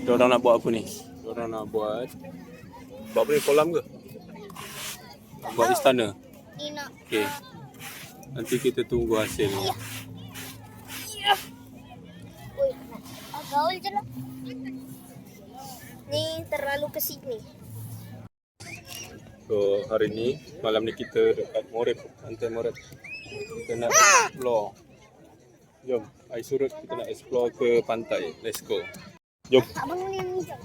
Diorang nak buat apa ni? Diorang nak buat apa ni, kolam ke? Buat istana. Okey. Nanti kita tunggu hasilnya. Gaul je lah. Ni terlalu ke sini. So hari ni, malam ni kita dekat Morep, pantai Morep. Kita nak explore. Jom, air surut kita nak explore ke pantai. Let's go. Jom. Abang ni yang hijau.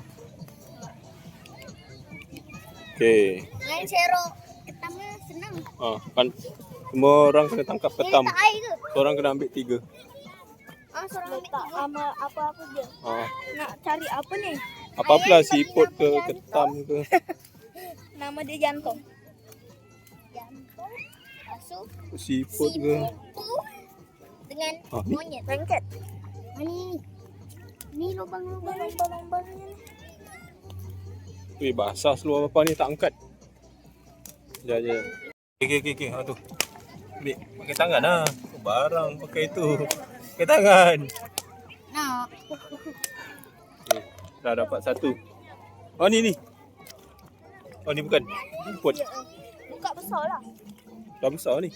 Okey. Main serok ketamnya senang. Kan semua orang kena tangkap ketam. Tak air ke? Seorang kena ambil 3. Seorang ambil 3. Sama apa-apa je. Nak cari apa ni? Apa-apalah, siput ke, ketam ke. Nama dia jantung. Jantung. Masuk. Siput ke. Dengan monyet. Rangket. Ni lubang-lubang ni. Weh, basah seluar bapa ni, tak angkat. Sekejap. Okey. Tu. Ambil. Pakai tangan lah. Barang pakai tu. Pakai tangan. Nak. Okay. Dah dapat 1. Oh, ni. Oh, ni bukan. Rumput. Buka besar lah. Dah besar ni.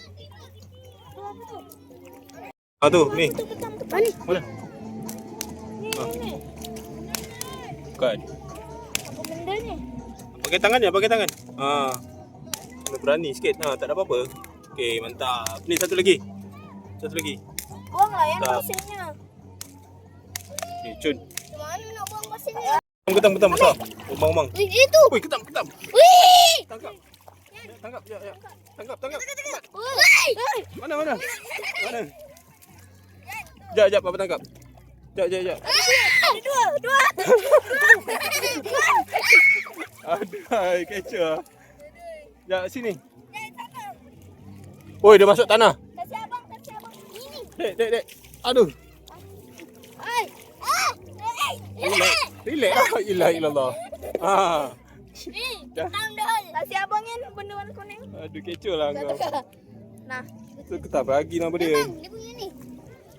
Tu. Ni. Mana? Mana? Ni. Bukan. Apa benda ni? Pakai tangan je, pakai tangan. Kena berani sikit. Tak ada apa-apa. Okey, mantap. Ni satu lagi. Buanglah yang Tak. pasirnya. Okey, cun. Macam mana nak buang pasirnya? Ketam besar. Umang. Wih, itu. Wih, ketam. Wih! Tangkap. Ya. Tangkap. Wih! Mana? Sekejap, Papa tangkap. Sekejap. Dua. Aduh, kecoh. Sekejap, sini. Oi, dia masuk tanah. Kasih abang. Ini. Dek. Aduh. Hai. Relax. La ilallah. Ni, ketam dah. Kasih abang yang benda warna kuning. Aduh, kecoh lah kau. Nah, Tu ketam lagi nama dia. dia punya ni.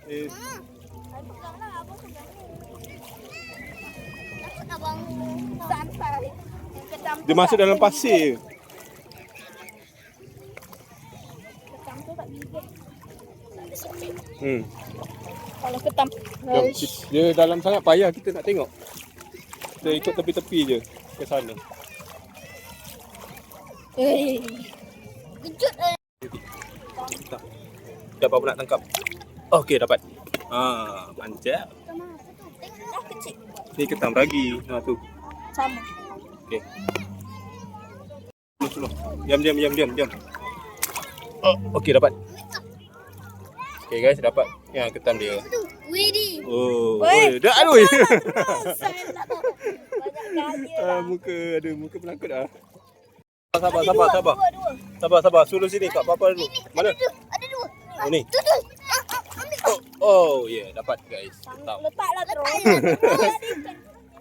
Saya peganglah, abang pegang ni. Takut abang santai. Ketam Dia masuk dalam pasir. Ketam tu tak gigit. Tak ada sikit. Kalau ketam. Jom, dia dalam sangat payah kita nak tengok. Kita ikut tepi-tepi je ke sana. Kejut eh. Tak. Dah apa nak tangkap. Okey, dapat. Mantap. Ketam apa tu? Tengok dah kecil. Ni ketam lagi. Tu. Sama. Okey. Tolong. Diam. Okey, dapat. Okey guys, dapat. Ya, ketam dia. Widih. Oh, Weh. dah aduh. Salah. Banyak gaya. Muka penakut ah. Sabar. Suruh sini kat papa dulu. Mana? Ada dua. Oh ni. Tu. Ambil. Oh, ya, dapat guys. Ketam. Letaklah terus.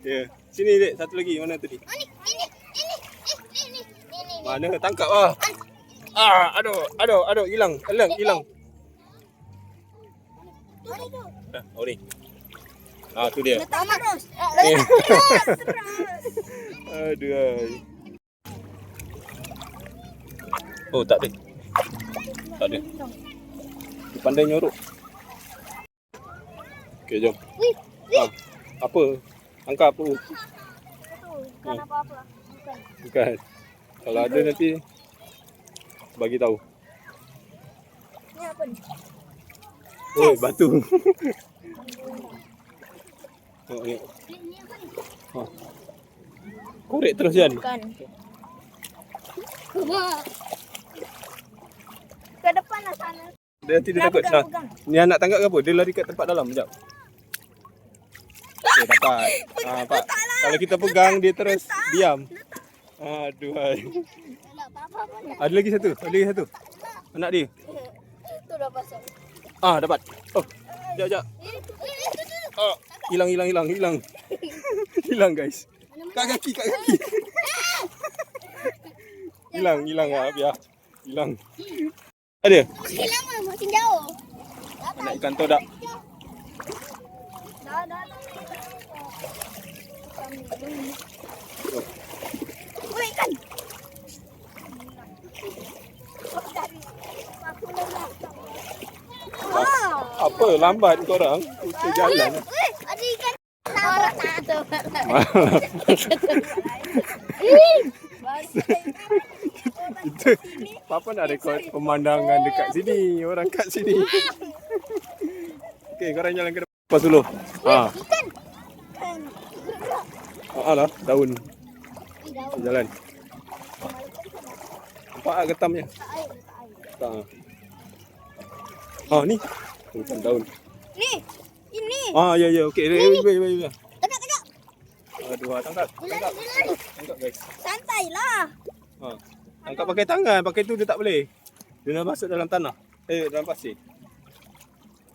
Ya. Sini dek, satu lagi. Mana tadi? Ini. Mana tangkap ah. Aduh, hilang. Oh ni. Tu dia. Letak terus. Aduh. Oh, tak ada. Dia pandai nyorok. Okey, jom. Apa? Angkat apa? Bukan apa-apa. Bukan. Kalau ada nanti bagi tahu. Ni apa ni? Oi, batu. Oh, ni. Ni apa ni? Korek terus Jan. Bukan. Ke depan lah sana. Dia nanti dia takut. Pegang. Ni anak tangkap ke apa? Dia lari kat tempat dalam. Sekejap. Okay, dapat. Pak. Kalau kita pegang dia terus diam. Aduh. Ada lagi satu. Anak dia. Tu dah pasal. Dapat. Oh. Sekejap. Hilang. Hilang guys. Kat kaki. Hilang biar. Hilang. Ada? Makin lama, makin jauh. Anak ikan tu dah. Dah. Woi ikan. Apa lambat korang? Kita jalan. Ada ikan. Orang tak ada. Kita Papa nak rekod pemandangan dekat sini, orang kat sini. Okey, korang jalan ke depan. Lepas dulu. Ha. Ikan. Lah, daun. Jalan. Nampak tak getamnya? Tak. Ha, ni. Bukan daun. Ni. Ini. Ya. Okey. Baik. Tegak. Aduh, tangkap. Tangkap guys. Santai lah. Ha. Tangkap pakai tangan, pakai tu dia tak boleh. Dia nak masuk dalam tanah. Dalam pasir.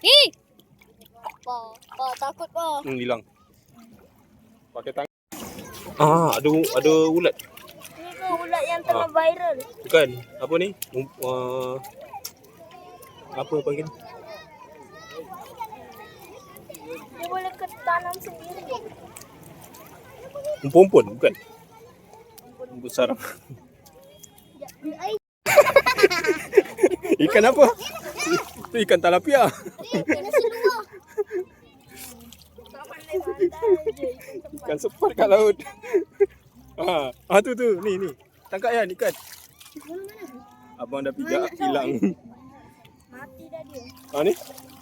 Ni. Pa takut pa. Hilang. Pakai tangan. Ada ulat. Ni ke ulat yang tengah viral. Bukan. Apa ni? Apa panggil? Dia boleh ketanam sendiri. Pompon bukan? Besar. Ikan apa? Itu ikan talapia. Ikan sepat kat laut. Tu. Ni. Tangkap ya ikan. Abang dah pijak hilang. Mati dah dia. Ni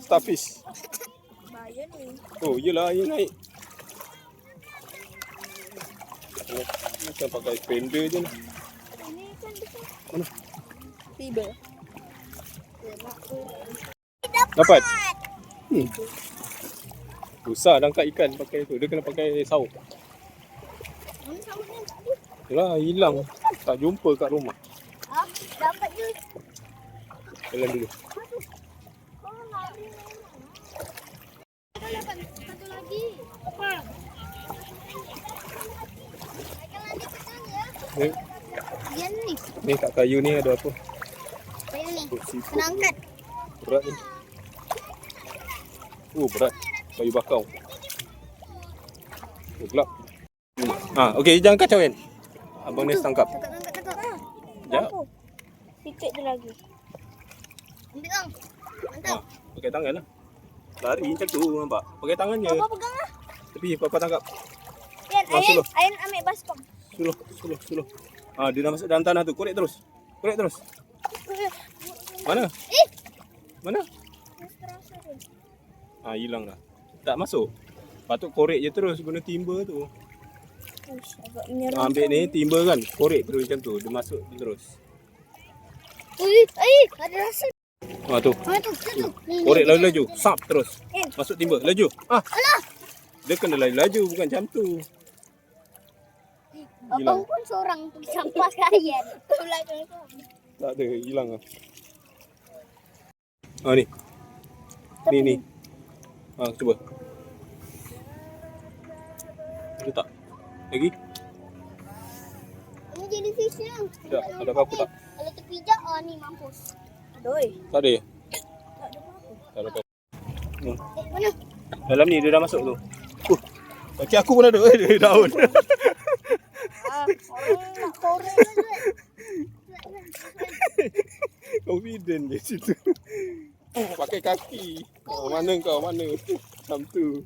starfish. Bahaya ni. Oh, iyalah air naik. Macam pakai spender je ni. Ini ikan besar. Mana? Tiba. Dapat. Susah angkat ikan pakai tu. Dia kena pakai sauk. Mana sawutnya? Yalah, hilang. Tak jumpa kat rumah. Dapat je. Jalan dulu. Kau lari. Ada dapat satu lagi. Apa? Ikan lagi petang ya. Yang ni. Ni kat kayu ni ada apa? Apa yang ni? Oh, siput. Kena angkat. Berat ni. Berat. Kayu bakau. Gelap. Okey, jangan kacau kan. Abang Nes tangkap. Tangkap. Sekejap. Sikit je lagi. Ambil bang. Mantap. Pakai tangan lah. Lari macam tu nampak. Pakai tangan je. Papa pegang lah. Tepi Papa tangkap. Yan, Suluh. Ayan ambil baskom. Suluh. Dia dah masuk dalam tanah tu. Korek terus. Mana? Mana? Terasa dia. Hilang dah. Tak masuk. Patut korek je terus guna timba tu. Agak menyerang. Ambil ni timba kan. Korek terus macam tu. Dia masuk terus. Ada rasa. Tu. Tu. Korek laju-laju. Sap terus. Eh. Masuk timba. Laju. Alah. Dia kena laju bukan macam tu. Abang pun seorang pergi sampah kalian. Itulah kan. Tak ada. Hilang lah. Ni. Ni. Cuba. Ada tak? Lagi? Ini jadi fishnya. Tak. Ada apa-apa tak? Kalau terpijak, ni mampus. Aduh. Tak ada ya? Tak ada apa-apa. Tak ada apa-apa. Mana? Dalam ni dia dah masuk tu. Kaki aku pun ada. Daun. Orang nak korek je. Confident je situ. Pakai kaki. Mana kau? Macam tu.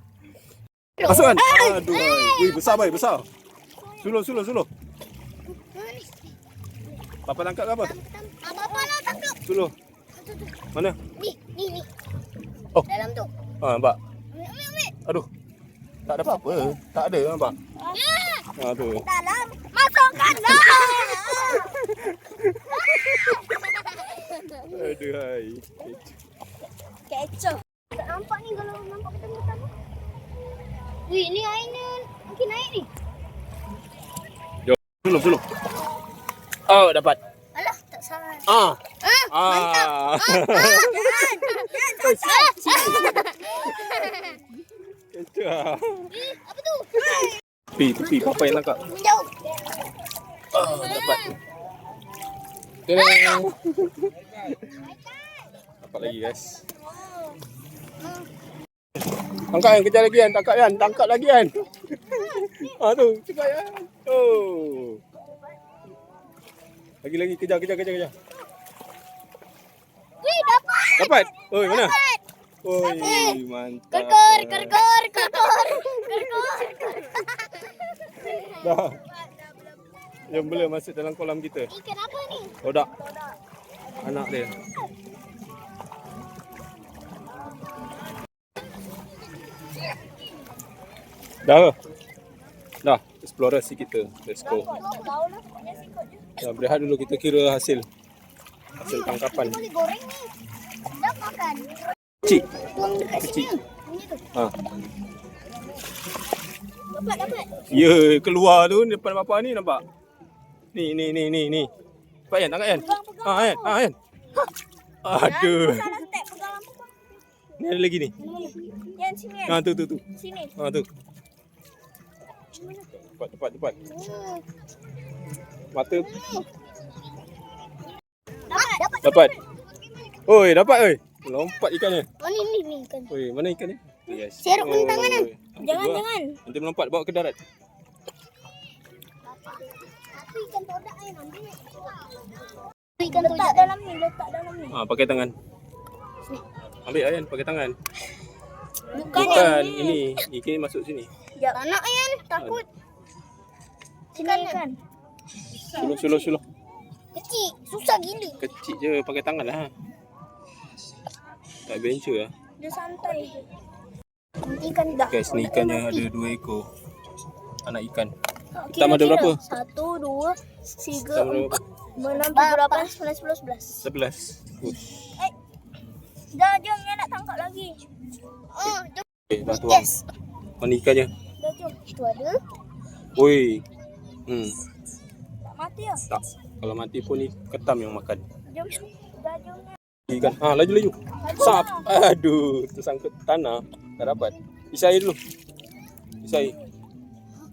Masukkan. Aduh. Besar. Suluh. Papa tangkap ke apa? Apa-apa lah tangkap. Suluh. Mana? Ni. Oh. Dalam tu. Nampak. Ambil. Aduh. Tak ada apa-apa. Tak ada nampak. Tu. Dalam. Masukkan lah. Aduh hai. Kecoh. Tak nampak ni kalau nampak petang-petang. Wih, ni airnya makin naik ni. Suluh. Dapat. Alah, tak salah. Mantap. Kecoh. Apa tu? Tepi. Papa yang tangkap. Menjauh. Dapat. Dapat lagi guys. Tangkap kan, kejar lagi kan. Tangkap kan, tangkap lagi kan. Tu, cepat kan. Oh. Lagi, kejar. Wih, dapat. Dapat. Oi, mana? Dapat. Oi, mantap. Kerkor. Dah. Jom bela masuk dalam kolam kita. Ikan apa ni? Rodak. Anak dia. Dah. Eksplorasi kita. Let's go. Tahu lah. Banyak sikut je. Berehat dulu, kita kira hasil tangkapan. Boleh goreng ni. Dah makan. Kecil. Tuang dekat Kecil. sini. Ini tu. Ha. Dapat. Ya, keluar tu depan bapak ni nampak. Ni. Cepat kan, tangkap kan. Kan. Aduh. Salah step pegang lampu. Ni ada lagi ni. Yang sini kan? Tu. Sini. Tu. Cepat. Mata. Dapat. Oi, dapat oi. Lompat ikannya. Oh ni ikan. Oi, mana ikan ni? Yes. Serok guna tangan kan? Oi. Jangan. Nanti melompat bawa ke darat. Aku ikan todak ni ambil. Ikan todak letak dalam ni. Pakai tangan. Ambil Ayan, pakai tangan. Bukan ini. Ikan masuk sini. Tak nak Ayan, takut. Ikan. Suluh. Kecil, susah gila. Kecil je, pakai tangan lah. Tak adventure lah. Dia santai je. Ikan dah. Guys, ni ikannya ada 2 ekor. Anak ikan. Kita ada berapa? 1, 2, 3, Sama berapa? 4, 5, 6, 7, 8, 9, 10, 11. 11. Dah, jom yang nak tangkap lagi. Jom. Okay, dah tuang. Yes. Mana ikannya? Dah, jom. Itu ada. Oi. Tak mati lah. Tak. Kalau mati pun ni ketam yang makan. Jom. Dah, jom. Ikan. Laju. Sap. Aduh, tersangkut tanah. Tak dapat. Isi air dulu. Isi air.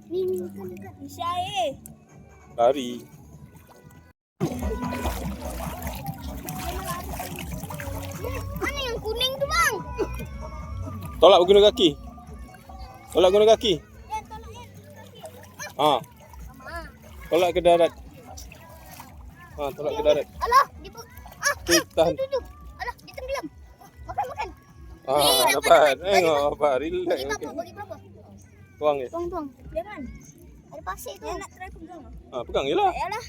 Ni ikan dekat. Isi air. Lari. Mana yang kuning tu bang? Tolak guna kaki. Yan, tolak yan. Tolak ke darat. Tolak ke darat. Alah, dia Tahan. tu. Alah, dia tenggelam. Makan. Dapat. Tengok, relax. Bagi berapa? Tuang je. Tuang. Jangan. Ada pasir tu. Dia nak try pegang. Pegang je lah. Yalah.